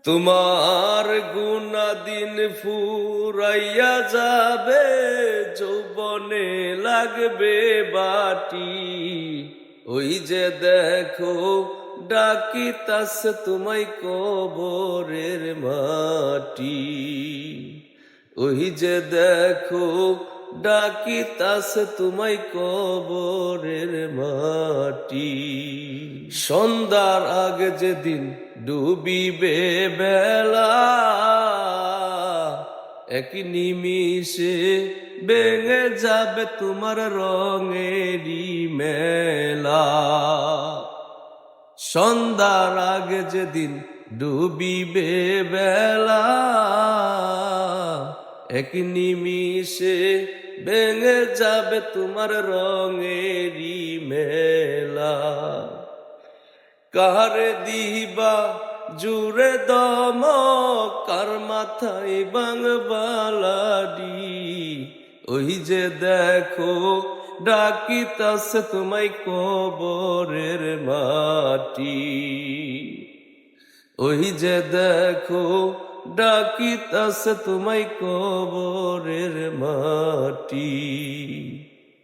তোমার গুনা দিন ফুরাইয়া যাবে, যৌবনে লাগবে বাটি। ওই যে দেখো ডাকিতাছে তোমায় কবরের মাটি। ওই যে দেখো ডাকিতাছে তোমায় কবরের মাটি। সন্ধ্যার আগে যেদিন ডুবিবে বেলা, এক নিমিষে ভেঙে যাবে তোমার রঙেরই মেলা। সন্ধ্যার আগে যেদিন ডুবিবে বেলা, এক নিমিষে ভেঙে যাবে তোমার রঙেরই মেলা। কারে দিবা জুড়ে দম, কার মাথায় বাংবালাডি। ওই যে দেখো ডাকিতাছে তোমায় কবরের মাটি। ওই যে দেখো ডাকিতাছে তোমায় কবরের মাটি।